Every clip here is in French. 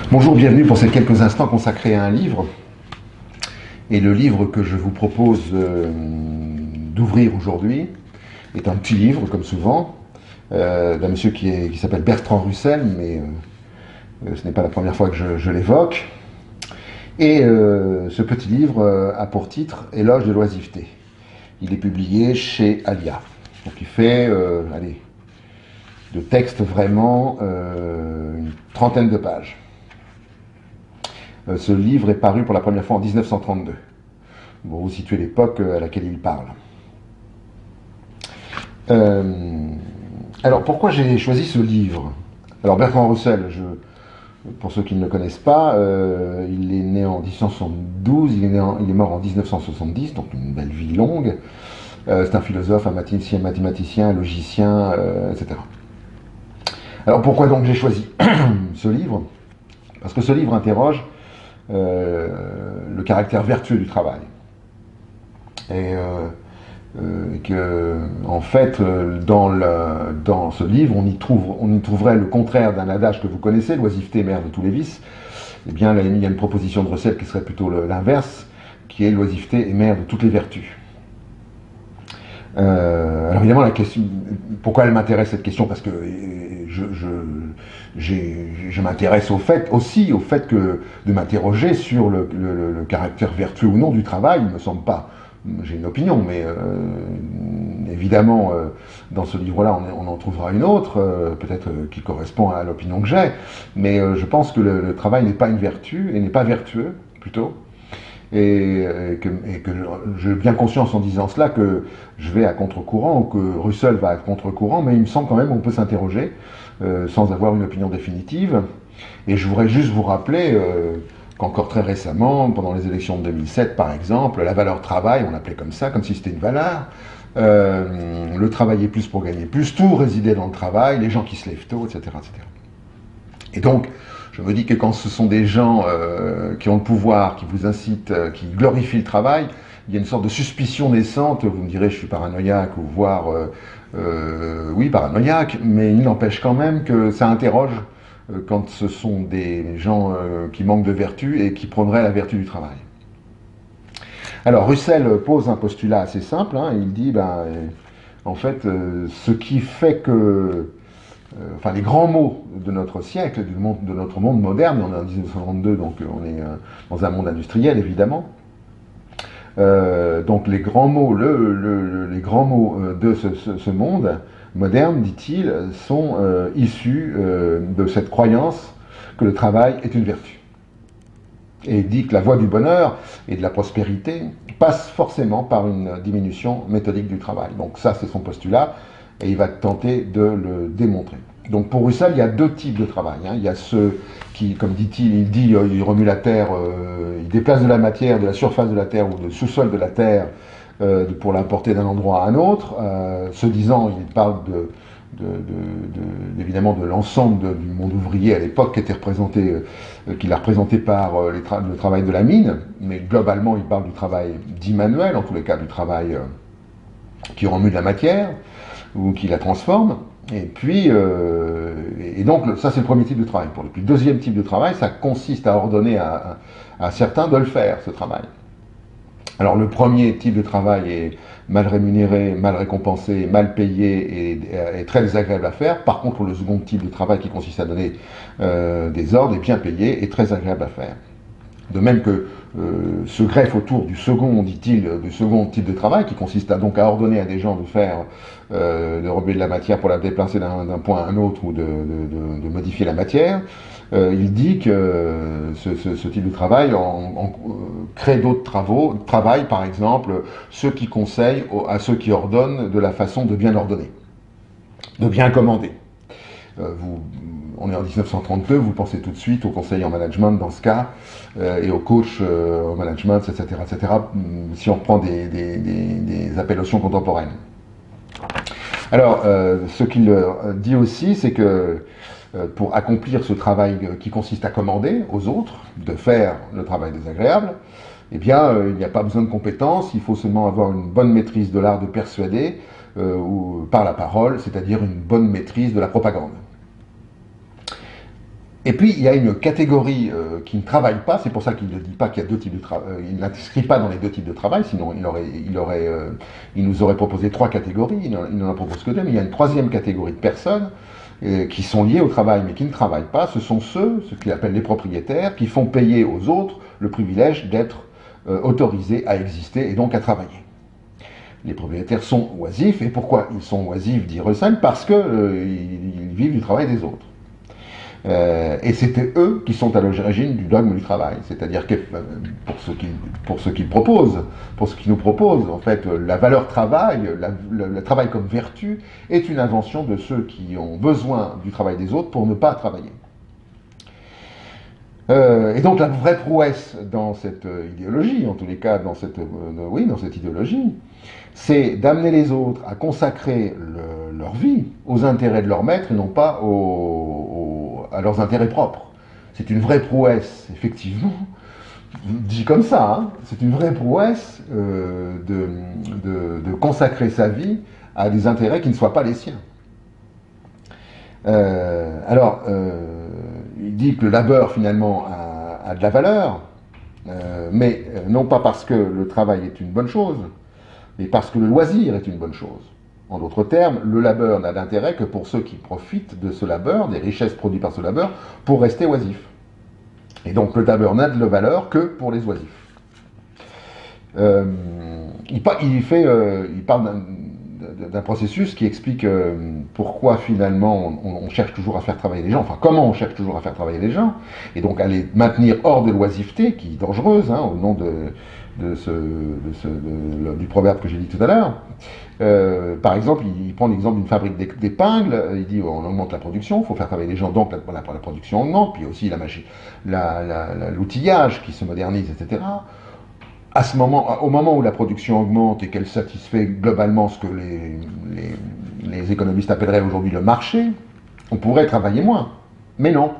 Bonjour, bienvenue pour ces quelques instants consacrés à un livre. Et le livre que je vous propose d'ouvrir aujourd'hui est un petit livre, comme souvent, d'un monsieur qui s'appelle Bertrand Russell, mais ce n'est pas la première fois que je l'évoque. Et ce petit livre a pour titre Éloge de l'oisiveté. Il est publié chez Alia. Donc il fait, de texte vraiment une trentaine de pages. Ce livre est paru pour la première fois en 1932. Bon, vous situez l'époque à laquelle il parle. Alors, pourquoi j'ai choisi ce livre? Alors, Bertrand Russell, pour ceux qui ne le connaissent pas, il est né en 1972, il est mort en 1970, donc une belle vie longue. C'est un philosophe, un mathématicien, un logicien, etc. Alors, pourquoi donc j'ai choisi ce livre? Parce que ce livre interroge le caractère vertueux du travail. Et que, en fait, dans ce livre, on y trouverait le contraire d'un adage que vous connaissez, l'oisiveté mère de tous les vices. Eh bien, là, il y a une proposition de Russell qui serait plutôt l'inverse, qui est l'oisiveté est mère de toutes les vertus. Alors évidemment, la question, pourquoi elle m'intéresse cette question? Parce que je m'intéresse aussi au fait que de m'interroger sur le caractère vertueux ou non du travail. Il me semble pas. J'ai une opinion, mais évidemment, dans ce livre-là, on en trouvera une autre, peut-être qui correspond à l'opinion que j'ai. Mais je pense que le travail n'est pas une vertu et n'est pas vertueux, plutôt. Et que j'ai bien conscience en disant cela que je vais à contre-courant, ou que Russell va à contre-courant, mais il me semble quand même qu'on peut s'interroger sans avoir une opinion définitive. Et je voudrais juste vous rappeler qu'encore très récemment, pendant les élections de 2007 par exemple, la valeur travail, on l'appelait comme ça, comme si c'était une valeur, le travailler plus pour gagner plus, tout résidait dans le travail, les gens qui se lèvent tôt, etc. etc. Et donc, je me dis que quand ce sont des gens qui ont le pouvoir, qui vous incitent, qui glorifient le travail, il y a une sorte de suspicion naissante. Vous me direz, je suis paranoïaque, ou voire, oui, paranoïaque, mais il n'empêche quand même que ça interroge quand ce sont des gens qui manquent de vertu et qui prôneraient la vertu du travail. Alors, Russell pose un postulat assez simple. Il dit, en fait, ce qui fait que enfin les grands mots de notre siècle, de notre monde moderne, on est en 1932, donc on est dans un monde industriel évidemment. Donc les grands mots, les grands mots de ce monde moderne, dit-il, sont issus de cette croyance que le travail est une vertu. Et il dit que la voie du bonheur et de la prospérité passe forcément par une diminution méthodique du travail. Donc ça, c'est son postulat. Et il va tenter de le démontrer. Donc pour Russell, il y a deux types de travail. Il y a ceux qui, comme dit-il, il remue la terre, il déplace de la matière de la surface de la terre ou du sous-sol de la terre pour l'importer d'un endroit à un autre. Ce disant, il parle évidemment de l'ensemble du monde ouvrier à l'époque qui était représenté, qu'il a représenté par le travail de la mine, mais globalement il parle du travail dit manuel, en tous les cas du travail qui remue de la matière ou qui la transforme. Et puis, et donc, ça c'est le premier type de travail. Pour le deuxième type de travail, ça consiste à ordonner à certains de le faire, ce travail. Alors, le premier type de travail est mal rémunéré, mal récompensé, mal payé et très désagréable à faire. Par contre, le second type de travail qui consiste à donner des ordres est bien payé et très agréable à faire. De même que se greffe autour du second, dit-il, du second type de travail, qui consiste donc à ordonner à des gens de faire, de remuer de la matière pour la déplacer d'un point à un autre ou de modifier la matière. Il dit que ce type de travail crée d'autres travail, par exemple, ceux qui conseillent à ceux qui ordonnent de la façon de bien ordonner, de bien commander. On est en 1932, vous pensez tout de suite au conseil en management dans ce cas, et au coach au management, etc., etc., si on reprend des appellations contemporaines. Alors, ce qu'il dit aussi, c'est que pour accomplir ce travail qui consiste à commander aux autres, de faire le travail désagréable, eh bien, il n'y a pas besoin de compétences, il faut seulement avoir une bonne maîtrise de l'art de persuader, ou par la parole, c'est-à-dire une bonne maîtrise de la propagande. Et puis, il y a une catégorie qui ne travaille pas, c'est pour ça qu'il ne dit pas qu'il y a deux types de travail, il n'inscrit pas dans les deux types de travail, sinon il nous aurait proposé trois catégories, il n'en propose que deux, mais il y a une troisième catégorie de personnes qui sont liées au travail, mais qui ne travaillent pas, ce sont ce qu'il appelle les propriétaires, qui font payer aux autres le privilège d'être autorisés à exister et donc à travailler. Les propriétaires sont oisifs, et pourquoi ils sont oisifs, dit Russell? Parce qu'ils vivent du travail des autres. Et c'était eux qui sont à l'origine du dogme du travail. C'est-à-dire que pour ce qu'ils proposent, pour ce qu'ils nous proposent, en fait, la valeur travail, le travail comme vertu, est une invention de ceux qui ont besoin du travail des autres pour ne pas travailler. Et donc la vraie prouesse dans cette idéologie, en tous les cas dans cette idéologie, c'est d'amener les autres à consacrer leur vie aux intérêts de leur maître et non pas à leurs intérêts propres. C'est une vraie prouesse, effectivement, dit comme ça, hein, c'est une vraie prouesse de consacrer sa vie à des intérêts qui ne soient pas les siens. Il dit que le labeur, finalement, a de la valeur, mais non pas parce que le travail est une bonne chose, mais parce que le loisir est une bonne chose. En d'autres termes, le labeur n'a d'intérêt que pour ceux qui profitent de ce labeur, des richesses produites par ce labeur, pour rester oisifs. Et donc le labeur n'a de valeur que pour les oisifs. Il parle d'un processus qui explique pourquoi finalement on cherche toujours à faire travailler les gens, enfin comment on cherche toujours à faire travailler les gens, et donc à les maintenir hors de l'oisiveté, qui est dangereuse, hein, au nom du proverbe que j'ai dit tout à l'heure. Par exemple, il prend l'exemple d'une fabrique d'épingles, il dit on augmente la production, il faut faire travailler les gens, donc la production augmente, puis aussi l'outillage qui se modernise, etc. Au moment où la production augmente et qu'elle satisfait globalement ce que les économistes appelleraient aujourd'hui le marché, on pourrait travailler moins. Mais non,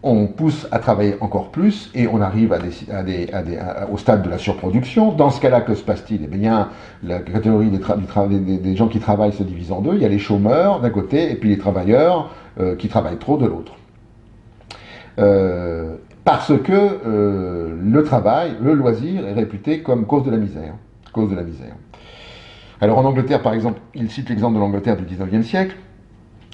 on pousse à travailler encore plus et on arrive au stade de la surproduction. Dans ce cas-là, que se passe-t-il? Eh bien, la catégorie des gens qui travaillent se divise en deux. Il y a les chômeurs d'un côté et puis les travailleurs qui travaillent trop de l'autre. Parce que le travail, le loisir, est réputé comme cause de la misère. Alors en Angleterre, par exemple, il cite l'exemple de l'Angleterre du 19e siècle.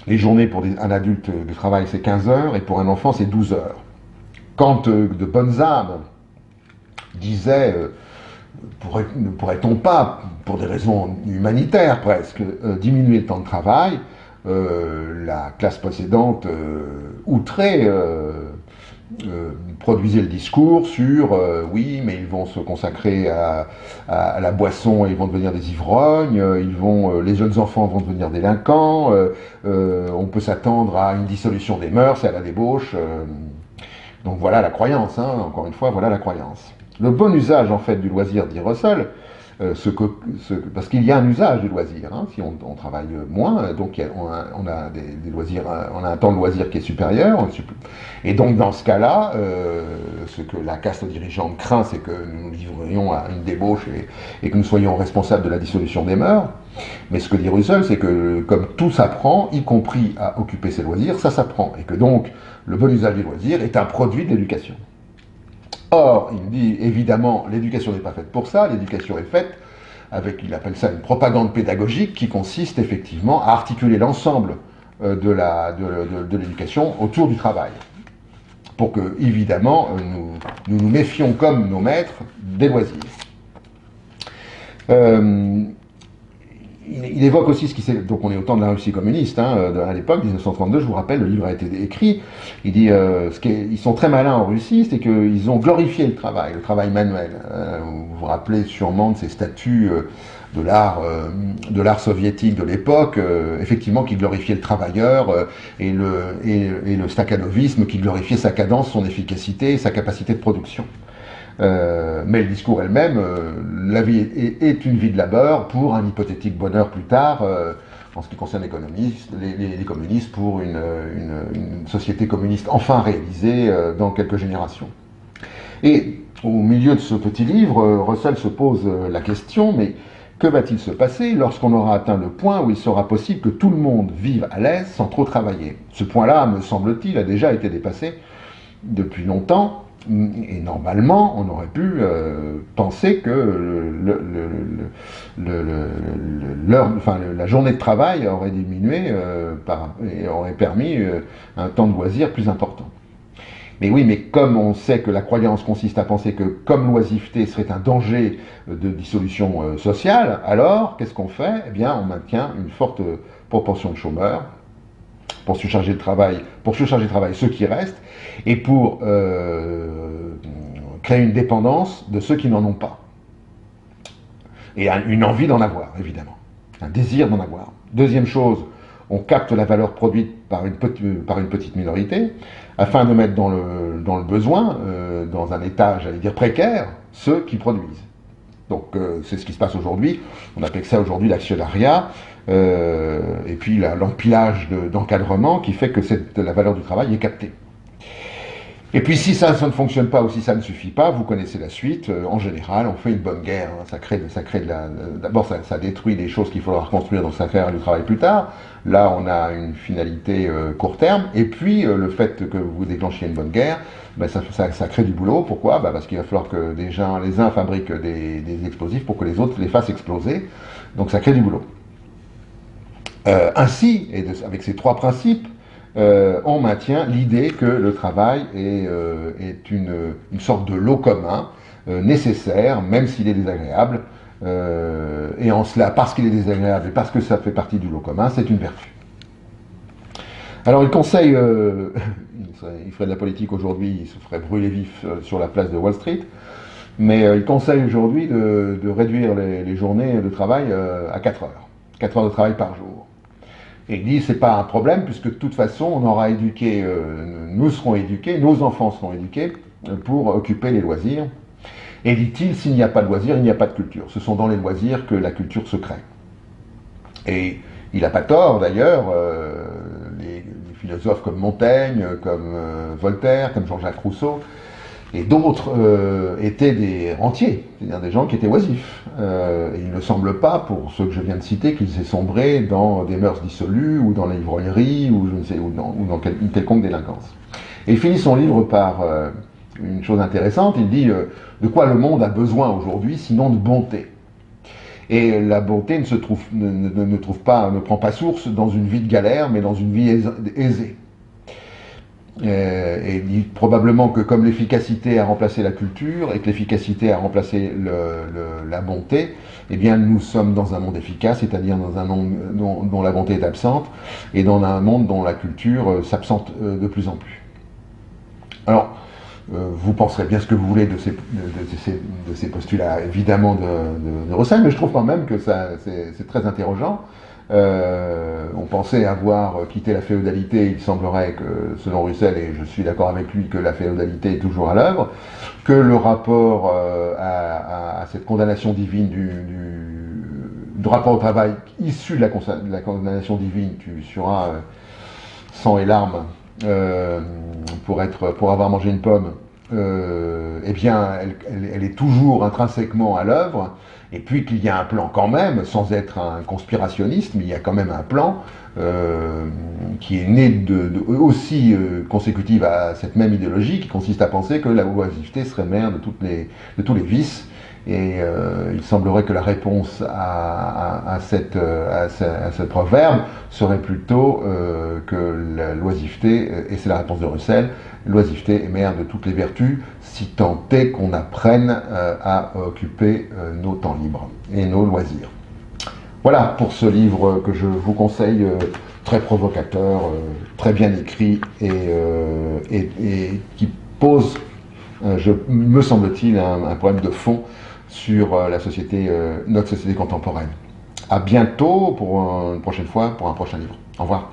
Les journées pour un adulte de travail, c'est 15 heures, et pour un enfant, c'est 12 heures. Quand de bonnes âmes disaient, ne pourrait-on pas, pour des raisons humanitaires presque, diminuer le temps de travail, la classe précédente outrée produisait le discours sur oui, mais ils vont se consacrer à la boisson et ils vont devenir des ivrognes, les jeunes enfants vont devenir délinquants, on peut s'attendre à une dissolution des mœurs et à la débauche. Donc voilà la croyance, hein, encore une fois, voilà la croyance. Le bon usage en fait du loisir, dit Russell, parce qu'il y a un usage du loisir, hein, si on travaille moins, donc on a des loisirs, on a un temps de loisir qui est supérieur, et donc dans ce cas-là, ce que la caste dirigeante craint, c'est que nous nous livrions à une débauche et que nous soyons responsables de la dissolution des mœurs. Mais ce que dit Russell, c'est que comme tout s'apprend, y compris à occuper ses loisirs, ça s'apprend, et que donc le bon usage du loisir est un produit de l'éducation. Or, il dit, évidemment, l'éducation n'est pas faite pour ça, l'éducation est faite avec, il appelle ça une propagande pédagogique, qui consiste effectivement à articuler l'ensemble de l'éducation autour du travail. Pour que, évidemment, nous méfions comme nos maîtres des loisirs. Il évoque aussi ce qui s'est... Donc on est au temps de la Russie communiste, hein, à l'époque, 1932, je vous rappelle, le livre a été écrit. Il dit, ils sont très malins en Russie, c'est qu'ils ont glorifié le travail manuel. Vous vous rappelez sûrement de ces statues de l'art soviétique de l'époque, effectivement, qui glorifiait le travailleur, et le staccanovisme qui glorifiait sa cadence, son efficacité et sa capacité de production. Mais le discours elle-même, la vie est une vie de labeur pour un hypothétique bonheur plus tard, en ce qui concerne les communistes, pour une société communiste enfin réalisée dans quelques générations. Et au milieu de ce petit livre, Russell se pose la question, mais Que va-t-il se passer lorsqu'on aura atteint le point où il sera possible que tout le monde vive à l'aise sans trop travailler? Ce point-là, me semble-t-il, a déjà été dépassé depuis longtemps, et normalement, on aurait pu penser que la journée de travail aurait diminué et aurait permis un temps de loisir plus important. Mais oui, mais comme on sait que la croyance consiste à penser que comme l'oisiveté serait un danger de dissolution sociale, alors qu'est-ce qu'on fait? Eh bien, on maintient une forte proportion de chômeurs pour surcharger le travail, ceux qui restent, et pour créer une dépendance de ceux qui n'en ont pas. Et une envie d'en avoir, évidemment. Un désir d'en avoir. Deuxième chose, on capte la valeur produite par une petite minorité, afin de mettre dans le besoin, dans un état, j'allais dire précaire, ceux qui produisent. Donc c'est ce qui se passe aujourd'hui, on appelle ça aujourd'hui l'actionnariat, et puis l'empilage d'encadrement qui fait que la valeur du travail est captée. Et puis si ça ne fonctionne pas ou si ça ne suffit pas, vous connaissez la suite, en général on fait une bonne guerre, hein. Ça crée d'abord ça détruit les choses qu'il faudra reconstruire, donc ça crée du travail plus tard. Là on a une finalité court terme, et puis le fait que vous déclenchiez une bonne guerre, ben, ça crée du boulot. Pourquoi? Ben, parce qu'il va falloir que les uns fabriquent des explosifs pour que les autres les fassent exploser, donc ça crée du boulot. Ainsi, avec ces trois principes, on maintient l'idée que le travail est une sorte de lot commun, nécessaire, même s'il est désagréable, et en cela, parce qu'il est désagréable et parce que ça fait partie du lot commun, c'est une vertu. Alors il conseille, il ferait de la politique aujourd'hui, il se ferait brûler vif sur la place de Wall Street, mais il conseille aujourd'hui de réduire les journées de travail à 4 heures. 4 heures de travail par jour. Et il dit, c'est pas un problème, puisque de toute façon, on aura éduqué, nous serons éduqués, nos enfants seront éduqués pour occuper les loisirs. Et dit-il, s'il n'y a pas de loisirs, il n'y a pas de culture. Ce sont dans les loisirs que la culture se crée. Et il n'a pas tort, d'ailleurs, les philosophes comme Montaigne, comme Voltaire, comme Jean-Jacques Rousseau, et d'autres étaient des rentiers, c'est-à-dire des gens qui étaient oisifs. Et il ne semble pas, pour ceux que je viens de citer, qu'ils aient sombré dans des mœurs dissolues, ou dans l'ivrognerie, ou dans une quelconque délinquance. Et il finit son livre par une chose intéressante, il dit de quoi le monde a besoin aujourd'hui, sinon de bonté. Et la bonté ne prend pas source dans une vie de galère, mais dans une vie aisée. Et il dit probablement que comme l'efficacité a remplacé la culture et que l'efficacité a remplacé la bonté, eh bien nous sommes dans un monde efficace, c'est-à-dire dans un monde dont la bonté est absente, et dans un monde dont la culture s'absente de plus en plus. Alors, vous penserez bien ce que vous voulez de ces postulats, évidemment, de Russell, mais je trouve quand même que c'est très interrogeant. On pensait avoir quitté la féodalité, il semblerait que, selon Russell, et je suis d'accord avec lui, que la féodalité est toujours à l'œuvre, que le rapport à cette condamnation divine du rapport au travail issu de la condamnation divine, tu suras sang et larmes, pour avoir mangé une pomme, eh bien, elle est toujours intrinsèquement à l'œuvre, et puis qu'il y a un plan quand même, sans être un conspirationniste, mais il y a quand même un plan qui est né aussi consécutive à cette même idéologie, qui consiste à penser que la oisiveté serait mère de tous les vices. Et il semblerait que la réponse à ce proverbe serait plutôt que l'oisiveté, et c'est la réponse de Russell, l'oisiveté est mère de toutes les vertus, si tant est qu'on apprenne à occuper nos temps libres et nos loisirs. Voilà pour ce livre que je vous conseille, très provocateur, très bien écrit, et qui pose, me semble-t-il, un problème de fond sur notre société contemporaine. À bientôt pour une prochaine fois, pour un prochain livre. Au revoir.